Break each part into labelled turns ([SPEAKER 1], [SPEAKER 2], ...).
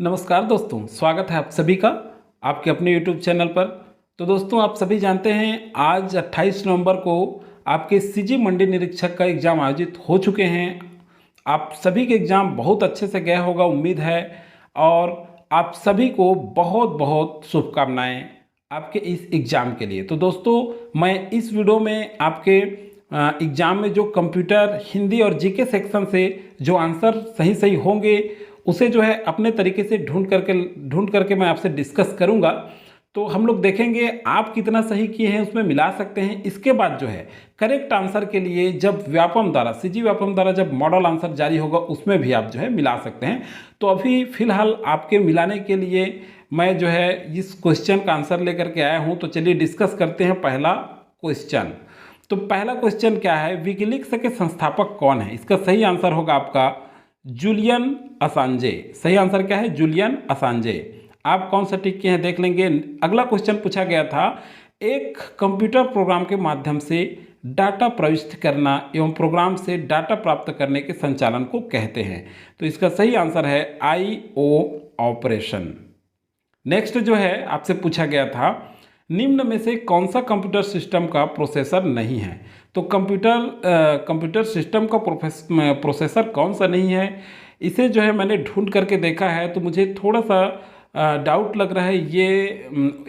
[SPEAKER 1] नमस्कार दोस्तों, स्वागत है आप सभी का आपके अपने YouTube चैनल पर। तो दोस्तों, आप सभी जानते हैं आज 28 नवंबर को आपके सीजी मंडी निरीक्षक का एग्ज़ाम आयोजित हो चुके हैं। आप सभी के एग्ज़ाम बहुत अच्छे से गया होगा उम्मीद है, और आप सभी को बहुत बहुत शुभकामनाएं आपके इस एग्ज़ाम के लिए। तो दोस्तों, मैं इस वीडियो में आपके एग्ज़ाम में जो कंप्यूटर, हिंदी और जीके सेक्शन से जो आंसर सही सही होंगे उसे जो है अपने तरीके से ढूंढ करके मैं आपसे डिस्कस करूंगा। तो हम लोग देखेंगे आप कितना सही किए हैं, उसमें मिला सकते हैं। इसके बाद जो है करेक्ट आंसर के लिए जब व्यापम द्वारा, सीजी व्यापम द्वारा जब मॉडल आंसर जारी होगा उसमें भी आप जो है मिला सकते हैं। तो अभी फिलहाल आपके मिलाने के लिए मैं जो है इस क्वेश्चन का आंसर लेकर के आया हूँ। तो चलिए डिस्कस करते हैं पहला क्वेश्चन। तो पहला क्वेश्चन क्या है, विकिलीक्स के संस्थापक कौन है? इसका सही आंसर होगा आपका जूलियन असांजे। सही आंसर क्या है? जूलियन असांजे। आप कौन सा टिक किए हैं देख लेंगे। अगला क्वेश्चन पूछा गया था, एक कंप्यूटर प्रोग्राम के माध्यम से डाटा प्रविष्ट करना एवं प्रोग्राम से डाटा प्राप्त करने के संचालन को कहते हैं। तो इसका सही आंसर है IO ऑपरेशन। नेक्स्ट जो है आपसे पूछा गया था, निम्न में से कौन सा कंप्यूटर सिस्टम का प्रोसेसर नहीं है? तो कंप्यूटर सिस्टम का प्रोसेसर कौन सा नहीं है, इसे जो है मैंने ढूंढ करके देखा है। तो मुझे थोड़ा सा डाउट लग रहा है, ये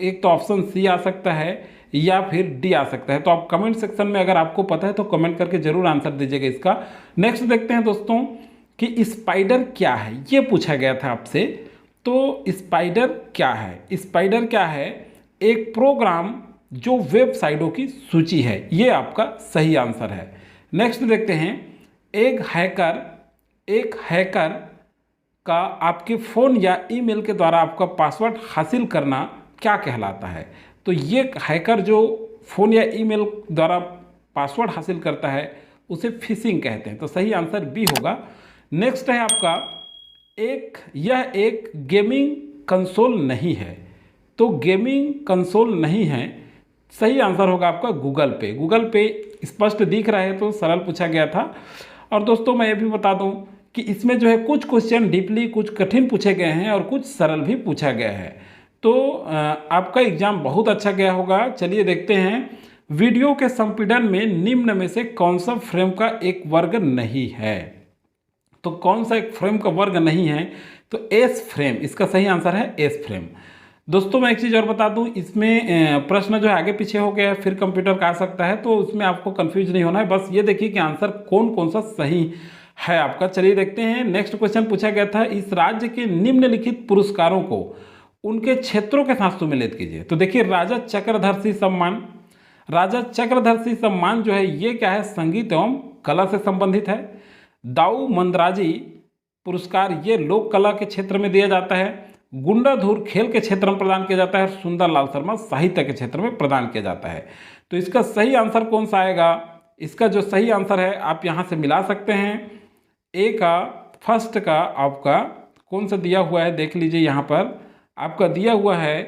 [SPEAKER 1] एक तो ऑप्शन सी आ सकता है या फिर डी आ सकता है। तो आप कमेंट सेक्शन में अगर आपको पता है तो कमेंट करके ज़रूर आंसर दीजिएगा इसका। नेक्स्ट देखते हैं दोस्तों कि स्पाइडर क्या है, ये पूछा गया था आपसे। तो स्पाइडर क्या है? स्पाइडर क्या है? एक प्रोग्राम जो वेबसाइटों की सूची है, ये आपका सही आंसर है। नेक्स्ट देखते हैं, एक हैकर का आपके फ़ोन या ईमेल के द्वारा आपका पासवर्ड हासिल करना क्या कहलाता है? तो ये हैकर जो फ़ोन या ईमेल द्वारा पासवर्ड हासिल करता है उसे फिशिंग कहते हैं। तो सही आंसर बी होगा। नेक्स्ट है आपका, यह एक गेमिंग कंसोल नहीं है। तो गेमिंग कंसोल नहीं है, सही आंसर होगा आपका गूगल पे। गूगल पे स्पष्ट दिख रहा है तो सरल पूछा गया था। और दोस्तों मैं ये भी बता दूं कि इसमें जो है कुछ क्वेश्चन डीपली, कुछ कठिन पूछे गए हैं और कुछ सरल भी पूछा गया है। तो आपका एग्जाम बहुत अच्छा गया होगा। चलिए देखते हैं, वीडियो के संपीड़न में निम्न में से कौन सा फ्रेम का एक वर्ग नहीं है? तो कौन सा एक फ्रेम का वर्ग नहीं है? तो एस फ्रेम, इसका सही आंसर है एस फ्रेम। दोस्तों मैं एक चीज़ और बता दूं, इसमें प्रश्न जो है आगे पीछे हो गया फिर कंप्यूटर का आ सकता है, तो उसमें आपको कंफ्यूज नहीं होना है। बस ये देखिए कि आंसर कौन कौन सा सही है आपका। चलिए देखते हैं, नेक्स्ट क्वेश्चन पूछा गया था, इस राज्य के निम्नलिखित पुरस्कारों को उनके क्षेत्रों के साथ सुमेलित कीजिए। तो देखिए, राजा चक्रधरसी सम्मान जो है ये क्या है? संगीत एवं कला से संबंधित है। दाऊ मंदराजी पुरस्कार ये लोक कला के क्षेत्र में दिया जाता है। गुंडाधुर खेल के क्षेत्र में प्रदान किया जाता है। सुंदरलाल शर्मा साहित्य के क्षेत्र में प्रदान किया जाता है। तो इसका सही आंसर कौन सा आएगा? इसका जो सही आंसर है आप यहाँ से मिला सकते हैं। ए का, फर्स्ट का आपका कौन सा दिया हुआ है देख लीजिए। यहाँ पर आपका दिया हुआ है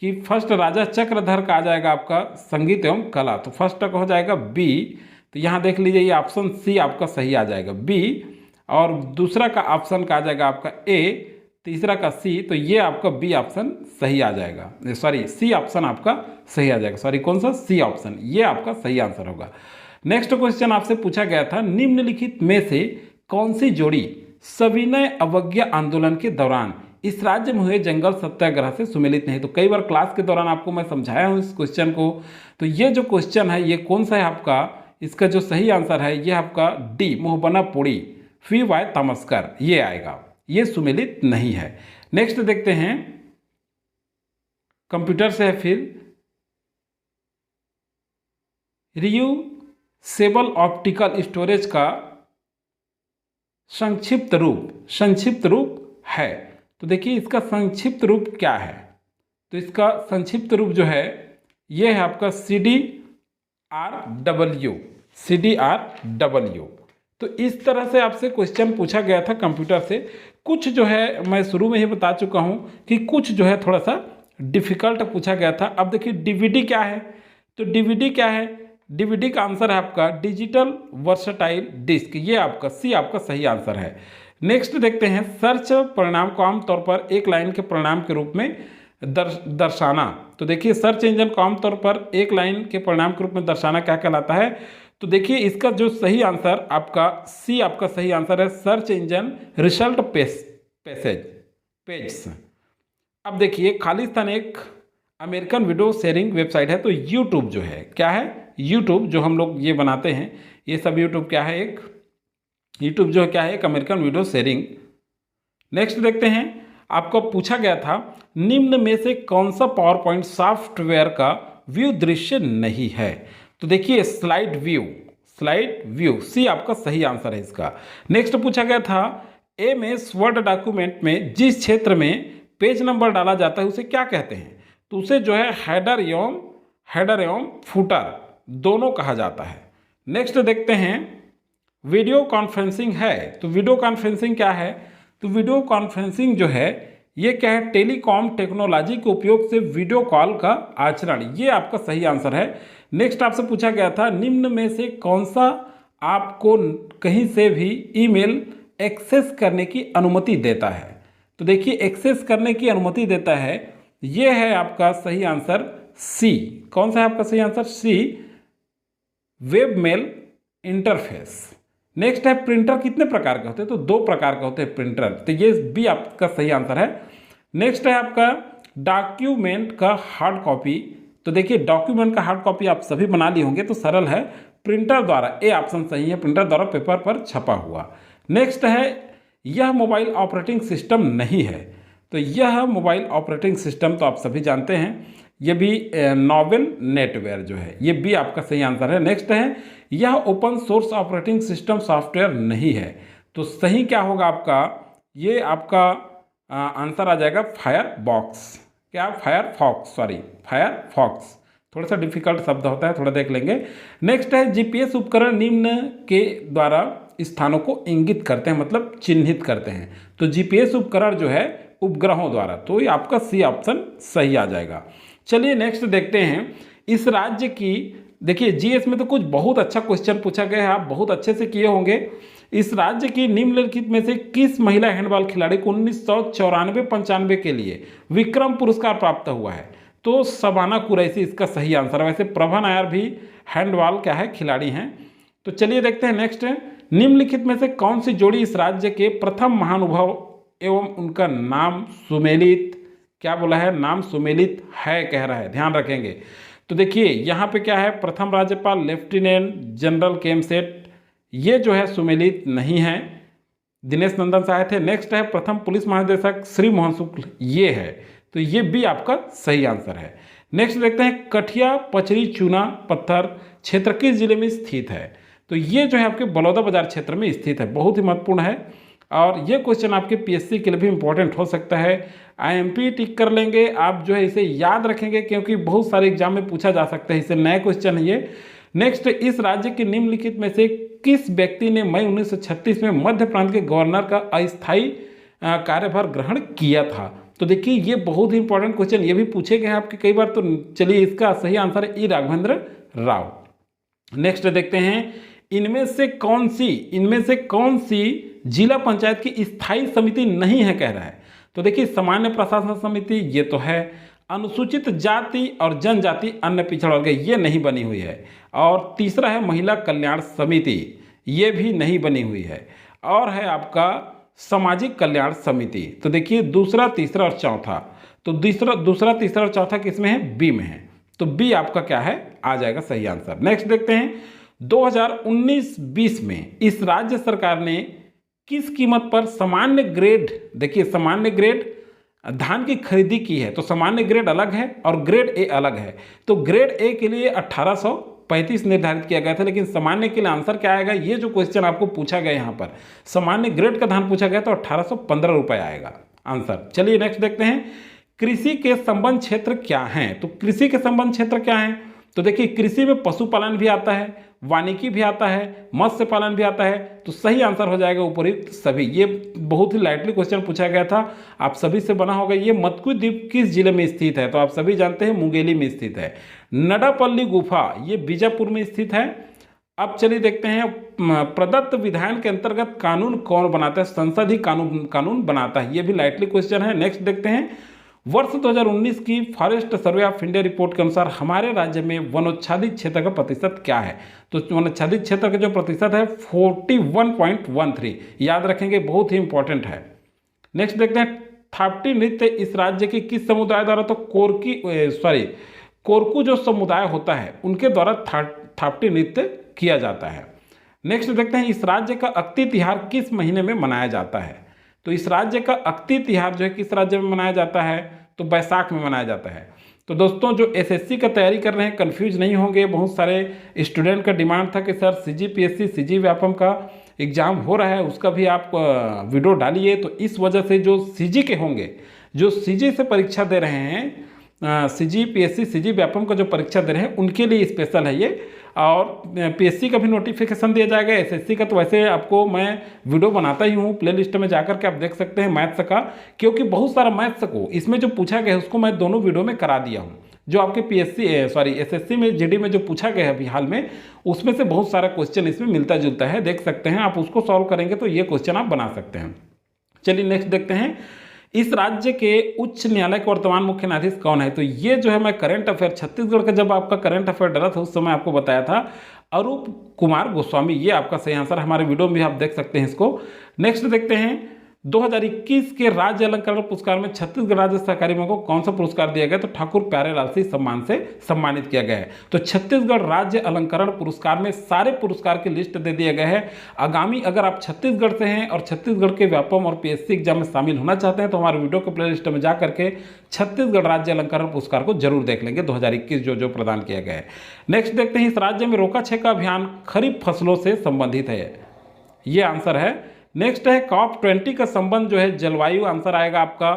[SPEAKER 1] कि फर्स्ट राजा चक्रधर का आ जाएगा आपका संगीत एवं कला। तो फर्स्ट का हो जाएगा बी। तो यहाँ देख लीजिए, ये ऑप्शन सी आपका सही आ जाएगा बी, और दूसरा का ऑप्शन का आ जाएगा आपका ए, तीसरा का सी। तो ये आपका बी ऑप्शन सही आ जाएगा, सॉरी सी ऑप्शन आपका सही आ जाएगा। सॉरी कौन सा? सी ऑप्शन, ये आपका सही आंसर होगा। नेक्स्ट क्वेश्चन आपसे पूछा गया था, निम्नलिखित में से कौन सी जोड़ी सविनय अवज्ञा आंदोलन के दौरान इस राज्य में हुए जंगल सत्याग्रह से सुमेलित नहीं? तो कई बार क्लास के दौरान आपको मैं समझाया हूँ इस क्वेश्चन को। तो ये जो क्वेश्चन है ये कौन सा है आपका? इसका जो सही आंसर है ये आपका डी, मोहबना पोड़ी FY तामस्कर, ये आएगा, ये सुमेलित नहीं है। नेक्स्ट देखते हैं, कंप्यूटर से है फिर, रियूसेबल ऑप्टिकल स्टोरेज का संक्षिप्त रूप है। तो देखिए इसका संक्षिप्त रूप क्या है? तो इसका संक्षिप्त रूप जो है ये है आपका CDRW। तो इस तरह से आपसे क्वेश्चन पूछा गया था कंप्यूटर से। कुछ जो है मैं शुरू में ही बता चुका हूं कि कुछ जो है थोड़ा सा डिफिकल्ट पूछा गया था। अब देखिए डीवीडी क्या है? तो डीवीडी क्या है? डीवीडी का आंसर है आपका डिजिटल वर्सटाइल डिस्क, ये आपका सी आपका सही आंसर है। नेक्स्ट देखते हैं, सर्च परिणाम को आमतौर पर एक लाइन के परिणाम के रूप में दर्शाना। तो देखिए सर्च इंजन को आमतौर पर एक लाइन के परिणाम के रूप में दर्शाना क्या कहलाता है? तो देखिए इसका जो सही आंसर आपका सी आपका सही आंसर है, सर्च इंजन रिजल्ट पेज। अब देखिए खालिस्तान एक अमेरिकन वीडियो शेयरिंग वेबसाइट है। तो यूट्यूब जो है क्या है? यूट्यूब जो हम लोग ये बनाते हैं, ये सब यूट्यूब क्या है? एक यूट्यूब जो है क्या है? एक अमेरिकन वीडियो शेयरिंग। नेक्स्ट देखते हैं, आपको पूछा गया था निम्न में से कौन सा पावर पॉइंट सॉफ्टवेयर का व्यू दृश्य नहीं है? तो देखिए स्लाइड व्यू सी आपका सही आंसर है इसका। नेक्स्ट पूछा गया था MS वर्ड डॉक्यूमेंट में जिस क्षेत्र में पेज नंबर डाला जाता है उसे क्या कहते हैं? तो उसे जो है हेडर एवं फुटर दोनों कहा जाता है। नेक्स्ट देखते हैं, वीडियो कॉन्फ्रेंसिंग है। तो वीडियो कॉन्फ्रेंसिंग क्या है? तो वीडियो कॉन्फ्रेंसिंग जो है ये क्या है? टेलीकॉम टेक्नोलॉजी के उपयोग से वीडियो कॉल का आचरण, ये आपका सही आंसर है। नेक्स्ट आपसे पूछा गया था निम्न में से कौन सा आपको कहीं से भी ईमेल एक्सेस करने की अनुमति देता है? तो देखिए एक्सेस करने की अनुमति देता है, ये है आपका सही आंसर सी। कौन सा है आपका सही आंसर? सी, वेब मेल इंटरफेस। नेक्स्ट है, प्रिंटर कितने प्रकार के होते हैं? तो 2 प्रकार के होते हैं प्रिंटर, तो ये भी आपका सही आंसर है। नेक्स्ट है आपका डॉक्यूमेंट का हार्ड कॉपी। तो देखिए डॉक्यूमेंट का हार्ड कॉपी आप सभी बना लिए होंगे, तो सरल है, प्रिंटर द्वारा, ए ऑप्शन सही है, प्रिंटर द्वारा पेपर पर छपा हुआ। नेक्स्ट है, यह मोबाइल ऑपरेटिंग सिस्टम नहीं है। तो यह मोबाइल ऑपरेटिंग सिस्टम तो आप सभी जानते हैं, ये भी नोवेल नेटवेयर जो है, ये भी आपका सही आंसर है। नेक्स्ट है, यह open source operating system software नहीं है। तो सही क्या होगा आपका? ये आपका आंसर आ जाएगा फायरफॉक्स। क्या? फायरफॉक्स। थोड़ा सा डिफिकल्ट शब्द होता है, थोड़ा देख लेंगे। नेक्स्ट है, GPS उपकरण निम्न के द्वारा स्थानों को इंगित करते हैं, मतलब चिन्हित करते हैं। तो GPS उपकरण जो है उपग्रहों द्वारा, तो ये आपका सी ऑप्शन सही आ जाएगा। चलिए नेक्स्ट देखते हैं, इस राज्य की, देखिए जीएस में तो कुछ बहुत अच्छा क्वेश्चन पूछा गया है, आप बहुत अच्छे से किए होंगे। इस राज्य की निम्नलिखित में से किस महिला हैंडबॉल खिलाड़ी को 1994-95 के लिए विक्रम पुरस्कार प्राप्त हुआ है? तो शबाना कुरैशी इसका सही आंसर है। वैसे प्रभा नायर भी हैंडबॉल क्या है? खिलाड़ी हैं। तो चलिए देखते हैं नेक्स्ट, निम्नलिखित में से कौन सी जोड़ी इस राज्य के प्रथम महानुभाव एवं उनका नाम सुमेलित, क्या बोला है? नाम सुमेलित है कह रहा है, ध्यान रखेंगे। तो देखिए यहाँ पे क्या है? प्रथम राज्यपाल लेफ्टिनेंट जनरल केमसेट, ये जो है सुमेलित नहीं है, दिनेश नंदन सहाय थे। नेक्स्ट है, प्रथम पुलिस महानिदेशक श्री मोहन शुक्ल, ये है। तो ये भी आपका सही आंसर है। नेक्स्ट देखते हैं, कठिया पचरी चूना पत्थर क्षेत्र किस जिले में स्थित है? तो ये जो है आपके बलौदा बाजार क्षेत्र में स्थित है, बहुत ही महत्वपूर्ण है। और ये क्वेश्चन आपके PSC के लिए भी इंपॉर्टेंट हो सकता है। IMP टिक कर लेंगे आप, जो है इसे याद रखेंगे क्योंकि बहुत सारे एग्जाम में पूछा जा सकता है, इससे नया क्वेश्चन है ये। नेक्स्ट, इस राज्य के निम्नलिखित में से किस व्यक्ति ने मई 1936 में मध्य प्रांत के गवर्नर का अस्थायी कार्यभार ग्रहण किया था? तो देखिए ये बहुत ही इंपॉर्टेंट क्वेश्चन, ये भी पूछे गए हैं आपके कई बार। तो चलिए इसका सही आंसर है E राघवेंद्र राव। नेक्स्ट देखते हैं, इनमें से कौन सी जिला पंचायत की स्थायी समिति नहीं है कह रहा है? तो देखिए सामान्य प्रशासन समिति ये तो है, अनुसूचित जाति और जनजाति अन्य पिछड़ा वर्ग ये नहीं बनी हुई है, और तीसरा है महिला कल्याण समिति, ये भी नहीं बनी हुई है, और है आपका सामाजिक कल्याण समिति। तो देखिए दूसरा, तीसरा और चौथा, तो दूसरा तीसरा और चौथा किसमें है? बी में है। तो बी आपका क्या है? आ जाएगा सही आंसर। नेक्स्ट देखते हैं, 2019-20 में इस राज्य सरकार ने किस कीमत पर सामान्य ग्रेड, देखिए सामान्य ग्रेड धान की खरीदी की है? तो सामान्य ग्रेड अलग है और ग्रेड ए अलग है। तो ग्रेड ए के लिए 1835 निर्धारित किया गया था, लेकिन सामान्य के लिए आंसर क्या आएगा? ये जो क्वेश्चन आपको पूछा गया यहाँ पर, सामान्य ग्रेड का धान पूछा गया तो 1815 रुपये आएगा आंसर। चलिए नेक्स्ट देखते हैं, कृषि के संबंध क्षेत्र क्या हैं? तो कृषि के संबंध क्षेत्र क्या हैं? तो देखिए कृषि में पशुपालन भी आता है, वानिकी भी आता है, मत्स्य पालन भी आता है। तो सही आंसर हो जाएगा उपरोक्त सभी। ये बहुत ही लाइटली क्वेश्चन पूछा गया था, आप सभी से बना होगा। ये मत्कु द्वीप किस जिले में स्थित है? तो आप सभी जानते हैं मुंगेली में स्थित है। नडापल्ली गुफा ये बीजापुर में स्थित है। अब चलिए देखते हैं प्रदत्त विधान के अंतर्गत कानून कौन बनाता है, संसद ही कानून बनाता है, ये भी लाइटली क्वेश्चन है। नेक्स्ट देखते हैं, वर्ष 2019 की forest survey of India report के अनुसार हमारे राज्य में वनोच्छादित क्षेत्र का प्रतिशत क्या है। तो वनोच्छादित क्षेत्र का जो प्रतिशत है 41.13, याद रखेंगे, बहुत ही इंपॉर्टेंट है। नेक्स्ट देखते हैं, थाप्टी नृत्य इस राज्य के किस समुदाय द्वारा, तो कोरकू जो समुदाय होता है उनके द्वारा थाप्टी नृत्य किया जाता है। नेक्स्ट देखते हैं, इस राज्य का अक्ति तिहार किस महीने में मनाया जाता है। तो इस राज्य का अक्ति तिहार जो है किस राज्य में मनाया जाता है, तो बैसाख में मनाया जाता है। तो दोस्तों जो एसएससी का तैयारी कर रहे हैं कंफ्यूज नहीं होंगे, बहुत सारे स्टूडेंट का डिमांड था कि सर सीजीपीएससी सीजी व्यापम का एग्ज़ाम हो रहा है, उसका भी आप वीडियो डालिए। तो इस वजह से जो सीजी के होंगे, जो सीजी से परीक्षा दे रहे हैं, सीजीपीएससी सीजी व्यापम का जो परीक्षा दे रहे हैं उनके लिए स्पेशल है ये। और पीएससी का भी नोटिफिकेशन दिया जाएगा, एसएससी का तो वैसे आपको मैं वीडियो बनाता ही हूँ, प्लेलिस्ट में जाकर के आप देख सकते हैं मैथ्स का, क्योंकि बहुत सारा मैथ्स को इसमें जो पूछा गया है उसको मैं दोनों वीडियो में करा दिया हूँ। जो आपके एसएससी में जीडी में जो पूछा गया है अभी हाल में, उसमें से बहुत सारा क्वेश्चन इसमें मिलता जुलता है, देख सकते हैं आप, उसको सॉल्व करेंगे तो ये क्वेश्चन आप बना सकते हैं। चलिए नेक्स्ट देखते हैं, इस राज्य के उच्च न्यायालय के वर्तमान मुख्य न्यायाधीश कौन है। तो ये जो है मैं करंट अफेयर, छत्तीसगढ़ का जब आपका करंट अफेयर डरा था उस समय आपको बताया था अरूप कुमार गोस्वामी, ये आपका सही आंसर, हमारे वीडियो में भी आप देख सकते हैं इसको। नेक्स्ट देखते हैं, 2021 के राज्य अलंकरण पुरस्कार में छत्तीसगढ़ राज्य सहकारी बैंक को कौन सा पुरस्कार दिया गया, तो ठाकुर प्यारेलाल सिंह सम्मान से सम्मानित किया गया है। तो छत्तीसगढ़ राज्य अलंकरण पुरस्कार में सारे पुरस्कार की लिस्ट दे दिया गया है। आगामी अगर आप छत्तीसगढ़ से हैं और छत्तीसगढ़ के व्यापम और पीएससी एग्जाम में शामिल होना चाहते हैं तो हमारे वीडियो के प्ले लिस्ट में जा करके छत्तीसगढ़ राज्य अलंकरण पुरस्कार को जरूर देख लेंगे 2021 जो प्रदान किया गया है। नेक्स्ट देखते हैं, इस राज्य में रोका छेका अभियान खरीफ फसलों से संबंधित है, ये आंसर है। नेक्स्ट है, COP20 का संबंध जो है जलवायु, आंसर आएगा आपका।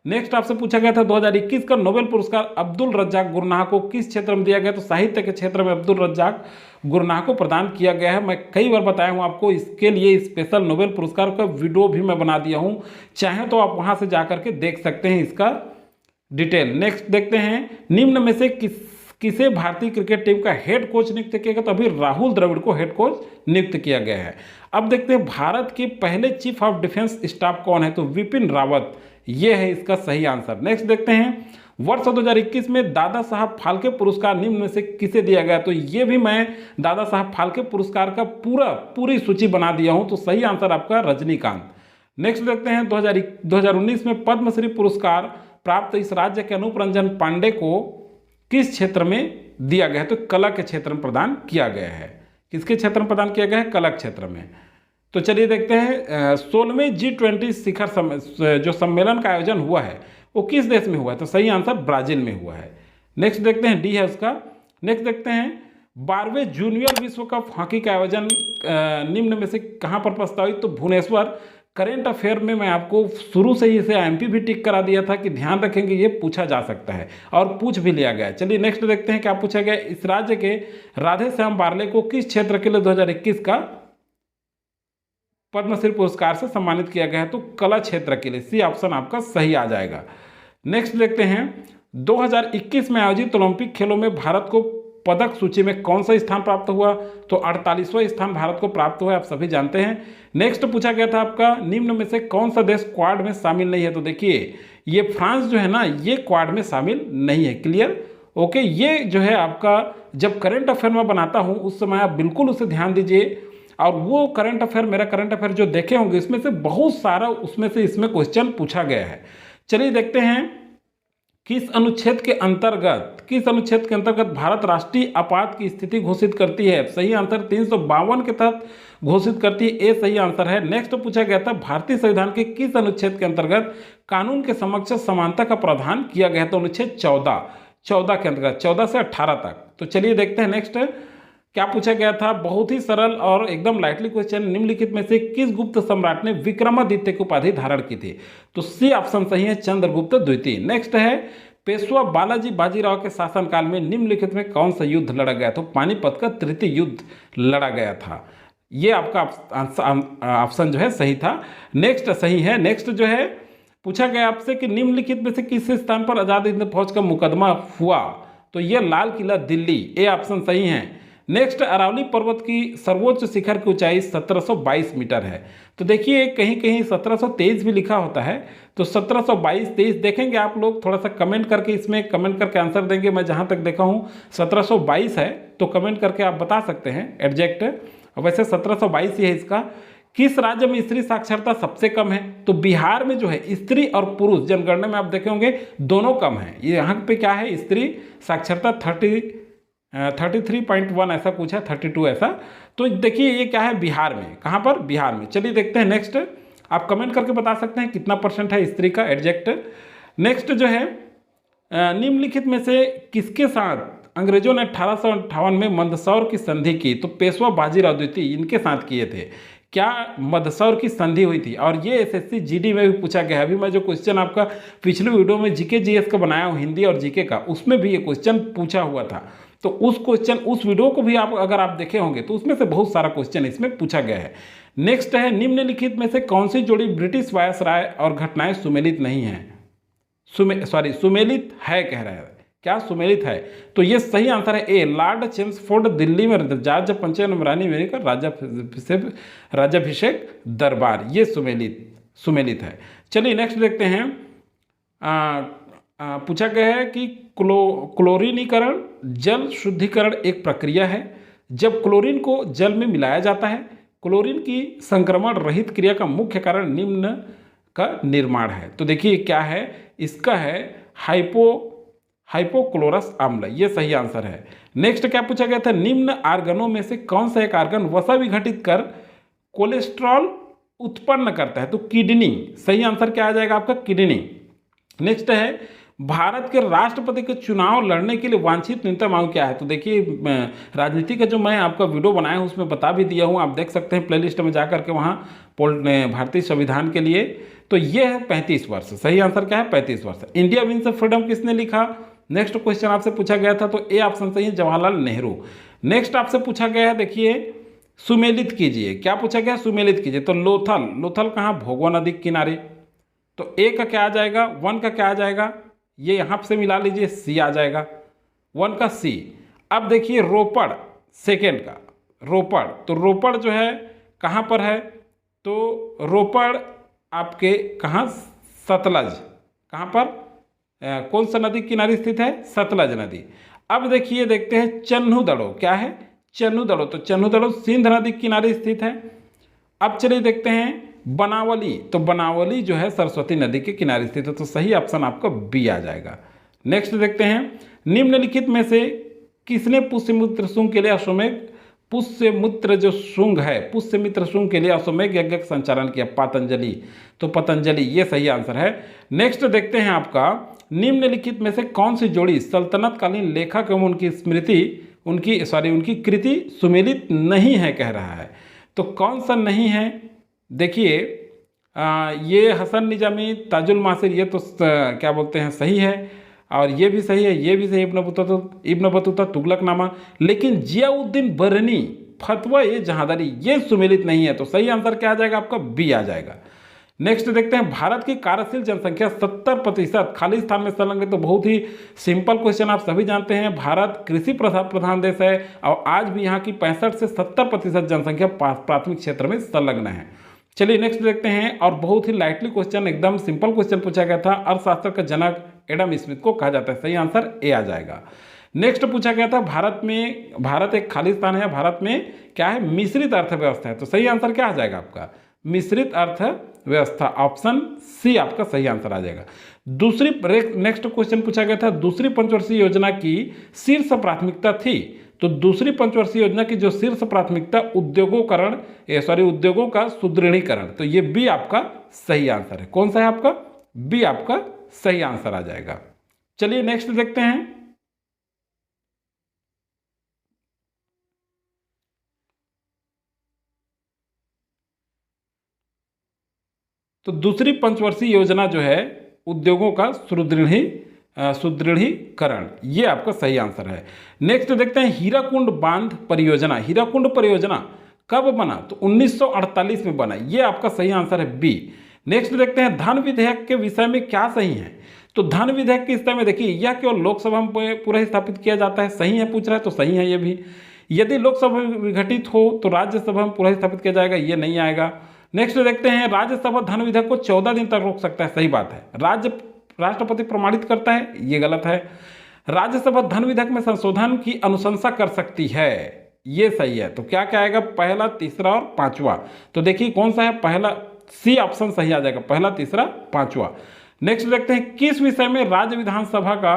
[SPEAKER 1] नेक्स्ट आपसे पूछा गया था 2021 का नोबेल पुरस्कार अब्दुल रज्जाक गुरनाह को किस क्षेत्र में दिया गया, तो साहित्य के क्षेत्र में अब्दुल रज्जाक गुरनाह को प्रदान किया गया है। मैं कई बार बताया हूँ आपको, इसके लिए स्पेशल नोबेल पुरस्कार का वीडियो भी मैं बना दिया हूँ, चाहे तो आप वहाँ से जा करके देख सकते हैं इसका डिटेल। नेक्स्ट देखते हैं, निम्न में से किसे भारतीय क्रिकेट टीम का हेड कोच नियुक्त किया गया, तो अभी राहुल द्रविड़ को हेड कोच नियुक्त किया गया है। अब देखते हैं, भारत के पहले चीफ ऑफ डिफेंस स्टाफ कौन है, तो विपिन रावत, ये है इसका सही आंसर। नेक्स्ट देखते हैं, वर्ष 2021 में दादा साहब फाल्के पुरस्कार निम्न में से किसे दिया गया, तो ये भी मैं दादा साहब फाल्के पुरस्कार का पूरी सूची बना दिया हूं, तो सही आंसर आपका रजनीकांत। नेक्स्ट देखते हैं, 2019 में पद्मश्री पुरस्कार प्राप्त इस राज्य के अनूप रंजन पांडे को किस क्षेत्र में दिया गया है, तो कला के क्षेत्र में प्रदान किया गया है। किसके क्षेत्र में प्रदान किया गया है, कला क्षेत्र में। तो चलिए देखते हैं, 16वें G20 शिखर जो सम्मेलन का आयोजन हुआ है वो किस देश में हुआ है, तो सही आंसर ब्राजील में हुआ है। नेक्स्ट देखते हैं, डी है उसका। नेक्स्ट देखते हैं, 12वें जूनियर विश्व कप हॉकी का आयोजन निम्न में से कहाँ पर प्रस्तावित, तो भुवनेश्वर। करेंट अफेयर में मैं आपको शुरू से ही इसे IMP भी टिक करा दिया था कि ध्यान रखेंगे ये पूछा जा सकता है, और पूछ भी लिया गया। चलिए नेक्स्ट देखते हैं क्या पूछा गया, इस राज्य के राधे श्याम बार्ले को किस क्षेत्र के लिए 2021 का पद्मश्री पुरस्कार से सम्मानित किया गया है, तो कला क्षेत्र के लिए, सी ऑप्शन आपका सही आ जाएगा। नेक्स्ट देखते हैं, 2021 में आयोजित ओलंपिक खेलों में भारत को पदक सूची में कौन सा स्थान प्राप्त हुआ, तो 48वां स्थान भारत को प्राप्त हुआ, आप सभी जानते हैं। नेक्स्ट पूछा गया था आपका, निम्न में से कौन सा देश क्वाड में शामिल नहीं है, तो देखिए ये फ्रांस जो है ना, ये क्वाड में शामिल नहीं है। Clear, okay. ये जो है आपका जब करंट अफेयर में बनाता हूँ उस समय आप बिल्कुल उसे ध्यान दीजिए, और वो करंट अफेयर, मेरा करंट अफेयर जो देखे होंगे इसमें से बहुत सारा उसमें से इसमें क्वेश्चन पूछा गया है। चलिए देखते हैं, किस अनुच्छेद के अंतर्गत भारत राष्ट्रीय आपात की स्थिति घोषित करती है, सही आंसर 352 के तहत घोषित करती है, ए सही आंसर है। नेक्स्ट पूछा गया था, भारतीय संविधान के किस अनुच्छेद के अंतर्गत कानून के समक्ष समानता का प्रावधान किया गया है, तो अनुच्छेद 14 के अंतर्गत, 14 से 18 तक। तो चलिए देखते हैं नेक्स्ट क्या पूछा गया था, बहुत ही सरल और एकदम लाइटली क्वेश्चन, निम्नलिखित में से किस गुप्त सम्राट ने विक्रमादित्य की उपाधि धारण की थी, तो सी ऑप्शन सही है, चंद्रगुप्त द्वितीय। नेक्स्ट है, पेशवा बालाजी बाजीराव के शासनकाल में निम्नलिखित में कौन सा युद्ध लड़ा गया, तो पानीपत का तृतीय युद्ध लड़ा गया था। ये आपका ऑप्शन जो है सही था। नेक्स्ट सही है। नेक्स्ट जो है पूछा गया आपसे कि निम्नलिखित में से किस स्थान पर आजाद हिंद फौज का मुकदमा हुआ, तो ये लाल किला दिल्ली, ए ऑप्शन सही है। नेक्स्ट, अरावली पर्वत की सर्वोच्च शिखर की ऊंचाई 1722 मीटर है। तो देखिए कहीं कहीं 1723 भी लिखा होता है, तो 1722 23 देखेंगे आप लोग, थोड़ा सा कमेंट करके इसमें कमेंट करके आंसर देंगे। मैं जहां तक देखा हूं 1722 है, तो कमेंट करके आप बता सकते हैं एग्जैक्ट। वैसे 1722 ही है इसका। किस राज्य में स्त्री साक्षरता सबसे कम है? तो बिहार में जो है स्त्री और पुरुष जनगणना में आप देखे होंगे दोनों कम है। ये यहाँ पे क्या है, स्त्री साक्षरता 33.1 ऐसा कुछ है, 32 ऐसा। तो देखिए ये क्या है, बिहार में। कहाँ पर? बिहार में। चलिए देखते हैं नेक्स्ट। आप कमेंट करके बता सकते हैं कितना % है स्त्री का एग्जैक्ट। नेक्स्ट जो है, निम्नलिखित में से किसके साथ अंग्रेजों ने 1858 में मंदसौर की संधि की? तो पेशवा बाजीराव द्वितीय इनके साथ किए थे। क्या मंदसौर की संधि हुई थी? और ये एसएससी जीडी में भी पूछा गया है। अभी मैं जो क्वेश्चन आपका पिछले वीडियो में जीके जीएस का बनाया हूँ, हिंदी और जीके का, उसमें भी ये क्वेश्चन पूछा हुआ था। तो उस वीडियो को भी आप अगर आप देखे होंगे तो उसमें से बहुत सारा क्वेश्चन इसमें पूछा गया है। नेक्स्ट है, निम्नलिखित में से कौन सी जोड़ी ब्रिटिश वायसराय और घटनाएं सुमेलित नहीं है? सुमेलित है कह रहा है। क्या सुमेलित है? तो ये सही आंसर है ए, लॉर्ड चेम्सफोर्ड दिल्ली में जॉर्ज पंचम रानी मेरी का राज्याभिषेक दरबार, ये सुमेलित है। चलिए नेक्स्ट देखते हैं। पूछा गया है कि क्लोरीनीकरण जल शुद्धिकरण एक प्रक्रिया है। जब क्लोरीन को जल में मिलाया जाता है, क्लोरीन की संक्रमण रहित क्रिया का मुख्य कारण निम्न का निर्माण है। तो देखिए क्या है, इसका है हाइपोक्लोरस अम्ल, ये सही आंसर है। नेक्स्ट क्या पूछा गया था, निम्न आर्गनों में से कौन सा एक आर्गन वसा विघटित कर कोलेस्ट्रॉल उत्पन्न करता है? तो किडनी, सही आंसर क्या आ जाएगा आपका, किडनी। नेक्स्ट है, भारत के राष्ट्रपति के चुनाव लड़ने के लिए वांछित न्यूनतम आयु क्या है? तो देखिए राजनीति का जो मैं आपका वीडियो बनाया हूँ उसमें बता भी दिया हूँ, आप देख सकते हैं प्लेलिस्ट में जाकर के वहाँ भारतीय संविधान के लिए। तो ये है 35 वर्ष, सही आंसर क्या है, 35 वर्ष। इंडिया विंस ऑफ फ्रीडम किसने लिखा? नेक्स्ट क्वेश्चन आपसे पूछा गया था, तो ए ऑप्शन सही है, जवाहरलाल नेहरू। नेक्स्ट आपसे पूछा गया है, देखिए सुमेलित कीजिए। क्या पूछा गया? सुमेलित कीजिए। तो लोथल कहाँ? भोगवा नदी के किनारे। तो ए का क्या आ जाएगा, 1 का क्या आ जाएगा, ये यहाँ से मिला लीजिए, सी आ जाएगा, 1 का सी। अब देखिए रोपड़, सेकेंड का रोपड़। तो रोपड़ जो है कहाँ पर है? तो रोपड़ आपके कहाँ? सतलज। कहाँ पर? कौन सा नदी किनारे स्थित है? सतलज नदी। अब देखिए देखते हैं चन्हू दड़ो, क्या है? चन्हू दड़ो। तो चन्हू दड़ो सिंध नदी किनारे स्थित है। अब चलिए देखते हैं बनावली। तो बनावली जो है सरस्वती नदी के किनारे स्थित है। तो सही ऑप्शन आपका बी आ जाएगा। नेक्स्ट देखते हैं, निम्नलिखित में से किसने पुष्यमित्र शुंग के लिए अश्वमेध पुष्यमित्र जो शुंग है, पुष्यमित्र शुंग के लिए अश्वमेध यज्ञ का संचालन किया? पतंजलि। तो पतंजलि ये सही आंसर है। नेक्स्ट देखते हैं आपका, निम्नलिखित में से कौन सी जोड़ी सल्तनत कालीन लेखक एवं उनकी कृति सुमेलित नहीं है कह रहा है? तो कौन सा नहीं है? देखिए ये हसन निजामी, ताजुल मासिर, ये तो क्या बोलते हैं, सही है। और ये भी सही है, ये भी सही, इब्न बतूता तुगलकनामा। लेकिन जियाउद्दीन बरनी फतवा ये जहांदारी, ये सुमेलित नहीं है। तो सही आंसर क्या आ जाएगा आपका? बी आ जाएगा। नेक्स्ट देखते हैं, भारत की कार्यशील जनसंख्या 70% खाली स्थान में संलग्न है। तो बहुत ही सिंपल क्वेश्चन, आप सभी जानते हैं भारत कृषि प्रधान देश है और आज भी यहाँ की 65 से 70% जनसंख्या प्राथमिक क्षेत्र में संलग्न है। चलिए नेक्स्ट देखते हैं, और बहुत ही लाइटली क्वेश्चन, एकदम सिंपल क्वेश्चन पूछा गया था। अर्थशास्त्र का जनक एडम स्मिथ को कहा जाता है? सही आंसर ए आ जाएगा। नेक्स्ट पूछा गया था, भारत एक खाली स्थान है, भारत में क्या है? मिश्रित अर्थव्यवस्था है। तो सही आंसर क्या आ जाएगा आपका? मिश्रित अर्थव्यवस्था, ऑप्शन सी आपका सही आंसर आ जाएगा। नेक्स्ट क्वेश्चन पूछा गया था, दूसरी पंचवर्षीय योजना की शीर्ष प्राथमिकता थी? तो दूसरी पंचवर्षीय योजना की जो शीर्ष प्राथमिकता उद्योगों का सुदृढ़ीकरण। तो ये बी आपका सही आंसर है। कौन सा है आपका? बी आपका सही आंसर आ जाएगा। चलिए नेक्स्ट देखते हैं, तो दूसरी पंचवर्षीय योजना जो है उद्योगों का सुदृढ़ीकरण, ये आपका सही आंसर है। नेक्स्ट देखते हैं, हीराकुंड बांध परियोजना। हीराकुंड परियोजना कब बना? तो 1948 में बना, ये आपका सही आंसर है बी। नेक्स्ट देखते हैं, धन विधेयक के विषय में क्या सही है? तो धन विधेयक के विषय में देखिए, यह केवल लोकसभा में पूरा ही स्थापित किया जाता है, सही है पूछ रहा है? तो सही है ये भी। यदि लोकसभा विघटित हो तो राज्यसभा में पुनः स्थापित किया जाएगा, ये नहीं आएगा। नेक्स्ट देखते हैं, राज्यसभा धन विधेयक को 14 दिन तक रोक सकता है, सही बात है। राष्ट्रपति प्रमाणित करता है, ये गलत है। राज्यसभा धन विधेयक में संशोधन की अनुशंसा कर सकती है, ये सही है। तो क्या क्या आएगा, पहला, तीसरा और पांचवा। तो देखिए कौन सा है, पहला, सी ऑप्शन सही आ जाएगा, पहला, तीसरा, पांचवा। नेक्स्ट देखते हैं, किस विषय में राज्य विधानसभा का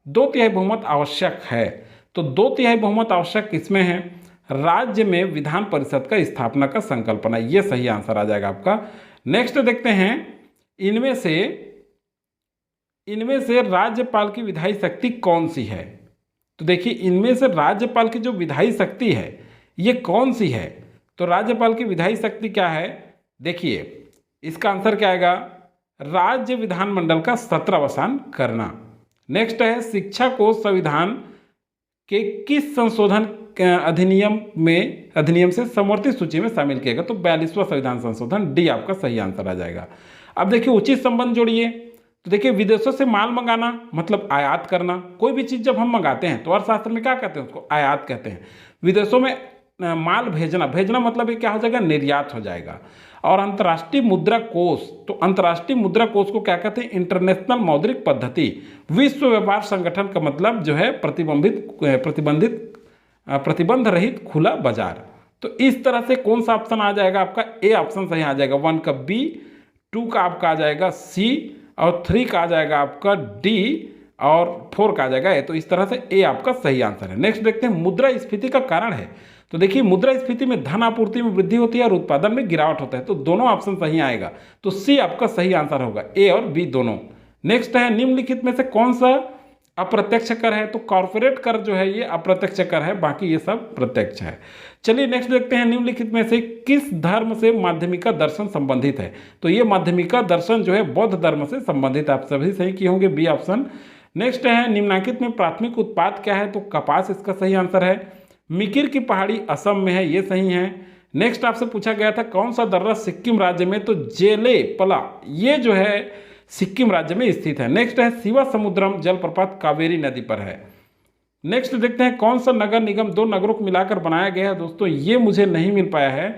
[SPEAKER 1] 2/3 बहुमत आवश्यक है। तो 2/3 बहुमत आवश्यक किसमें है, राज्य में विधान परिषद का स्थापना का संकल्पना, ये सही आंसर आ जाएगा आपका। नेक्स्ट देखते हैं, इनमें से राज्यपाल की विधायी शक्ति कौन सी है। तो देखिए इनमें से राज्यपाल की जो विधायी शक्ति है ये कौन सी है। तो राज्यपाल की विधायी शक्ति क्या है, देखिए इसका आंसर क्या आएगा, राज्य विधानमंडल का सत्रावसान करना। नेक्स्ट है, शिक्षा को संविधान के किस संशोधन अधिनियम से समवर्तित सूची में शामिल किया गया। तो 42वां संविधान संशोधन, डी आपका सही आंसर आ जाएगा। अब देखिए उचित संबंध जोड़िए। तो देखिए विदेशों से माल मंगाना मतलब आयात करना। कोई भी चीज़ जब हम मंगाते हैं तो अर्थशास्त्र में क्या कहते हैं, उसको आयात कहते हैं। विदेशों में माल भेजना मतलब ये क्या हो जाएगा, निर्यात हो जाएगा। और अंतर्राष्ट्रीय मुद्रा कोष, तो अंतर्राष्ट्रीय मुद्रा कोष को क्या कहते हैं, इंटरनेशनल मौद्रिक पद्धति। विश्व व्यापार संगठन का मतलब जो है प्रतिबंध रहित खुला बाजार। तो इस तरह से कौन सा ऑप्शन आ जाएगा आपका, ए ऑप्शन सही आ जाएगा। 1 का बी, 2 का आपका आ जाएगा सी, और 3 का आ जाएगा आपका डी, और 4 का आ जाएगा ए। तो इस तरह से ए आपका सही आंसर है। नेक्स्ट देखते हैं, मुद्रास्फीति का कारण है। तो देखिए मुद्रास्फीति में धन आपूर्ति में वृद्धि होती है और उत्पादन में गिरावट होता है। तो दोनों ऑप्शन सही आएगा। तो सी आपका सही आंसर होगा, ए और बी दोनों। नेक्स्ट है, निम्नलिखित में से कौन सा अप्रत्यक्ष कर है। तो कॉर्पोरेट कर जो है ये अप्रत्यक्ष कर है, बाकी ये सब प्रत्यक्ष है। चलिए नेक्स्ट देखते हैं, निम्नलिखित में से किस धर्म से माध्यमिका दर्शन संबंधित है। तो ये माध्यमिका दर्शन जो है बौद्ध धर्म से संबंधित, आप सभी सही किए होंगे, बी ऑप्शन। नेक्स्ट है, निम्नलिखित में प्राथमिक उत्पाद क्या है। तो कपास इसका सही आंसर है। मिकिर की पहाड़ी असम में है, ये सही है। नेक्स्ट आपसे पूछा गया था कौन सा दर्रा सिक्किम राज्य में। तो जेले पला ये जो है सिक्किम राज्य में स्थित है। नेक्स्ट है, शिवा समुद्रम जलप्रपात कावेरी नदी पर है। नेक्स्ट देखते हैं, कौन सा नगर निगम 2 नगरों को मिलाकर बनाया गया है। दोस्तों ये मुझे नहीं मिल पाया है,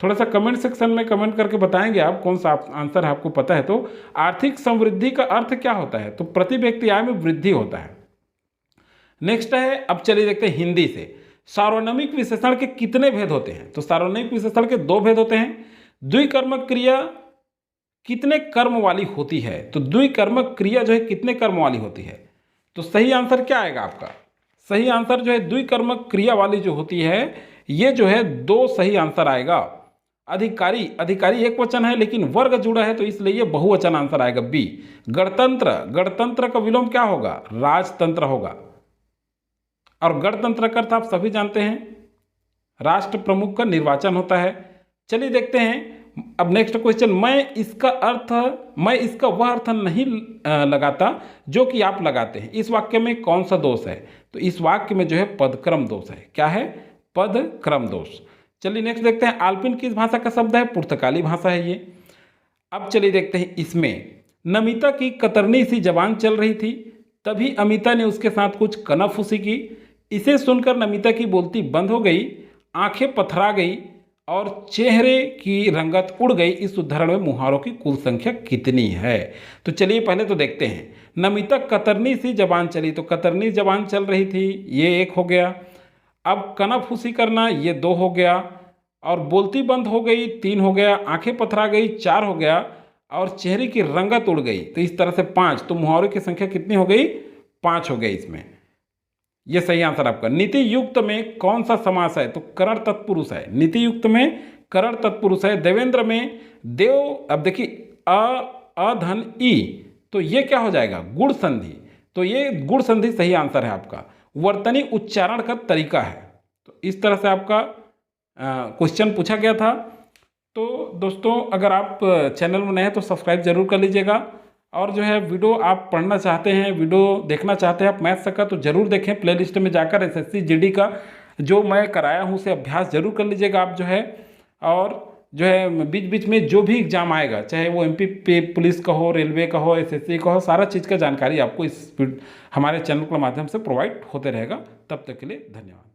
[SPEAKER 1] थोड़ा सा कमेंट सेक्शन में कमेंट करके बताएंगे आप कौन सा आंसर है, आपको पता है तो। आर्थिक समृद्धि का अर्थ क्या होता है। तो प्रति व्यक्ति आय में वृद्धि होता है। नेक्स्ट है, अब चलिए देखते हैं हिंदी से, सार्वनामिक विशेषण के कितने भेद होते हैं। तो सार्वनामिक विशेषण के 2 भेद होते हैं। द्विकर्मक क्रिया कितने कर्म वाली होती है। तो द्विकर्मक क्रिया जो है कितने कर्म वाली होती है। तो सही आंसर क्या आएगा आपका, सही आंसर जो है द्विकर्मक क्रिया वाली जो होती है ये जो है 2 सही आंसर आएगा। अधिकारी एक वचन है लेकिन वर्ग जुड़ा है तो इसलिए ये बहुवचन आंसर आएगा, बी। गणतंत्र का विलोम क्या होगा, राजतंत्र होगा। और गणतंत्र का अर्थ आप सभी जानते हैं, राष्ट्र प्रमुख का निर्वाचन होता है। चलिए देखते हैं अब नेक्स्ट क्वेश्चन, मैं इसका वह अर्थ नहीं लगाता जो कि आप लगाते हैं। इस वाक्य में कौन सा दोष है। तो इस वाक्य में जो है पदक्रम दोष है। क्या है, पदक्रम दोष। चलिए नेक्स्ट देखते हैं, आल्पिन किस भाषा का शब्द है। पुर्तगाली भाषा है ये। अब चलिए देखते हैं, इसमें नमिता की कतरनी सी जबान चल रही थी, तभी अमिता ने उसके साथ कुछ कनाफूसी की। इसे सुनकर नमिता की बोलती बंद हो गई, आंखें पथरा गई और चेहरे की रंगत उड़ गई। इस उदाहरण में मुहावरों की कुल संख्या कितनी है। तो चलिए पहले तो देखते हैं, नमिता कतरनी सी जबान चली, तो कतरनी जबान चल रही थी, ये 1 हो गया। अब कनाफूसी करना, ये 2 हो गया। और बोलती बंद हो गई, 3 हो गया। आंखें पथरा गई, 4 हो गया। और चेहरे की रंगत उड़ गई, तो इस तरह से 5। तो मुहावरों की संख्या कितनी हो गई, 5 हो गई इसमें। ये सही आंसर आपका। नीति युक्त में कौन सा समास है। तो करण तत्पुरुष है, नीति युक्त में करण तत्पुरुष है। देवेंद्र में देव, अब देखिए अधन ई, तो ये क्या हो जाएगा, गुण संधि। तो ये गुण संधि सही आंसर है आपका। वर्तनी उच्चारण का तरीका है। तो इस तरह से आपका क्वेश्चन पूछा गया था। तो दोस्तों अगर आप चैनल में नए हैं तो सब्सक्राइब जरूर कर लीजिएगा। और जो है वीडियो आप पढ़ना चाहते हैं, वीडियो देखना चाहते हैं आप मैथ्स का, तो जरूर देखें। प्लेलिस्ट में जाकर एसएससी जीडी का जो मैं कराया हूँ उसे अभ्यास जरूर कर लीजिएगा आप जो है। और जो है बीच बीच में जो भी एग्जाम आएगा, चाहे वो एमपी पुलिस का हो, रेलवे का हो, एसएससी का हो, सारा चीज़ का जानकारी आपको इस हमारे चैनल के माध्यम से प्रोवाइड होते रहेगा। तब तक के लिए धन्यवाद।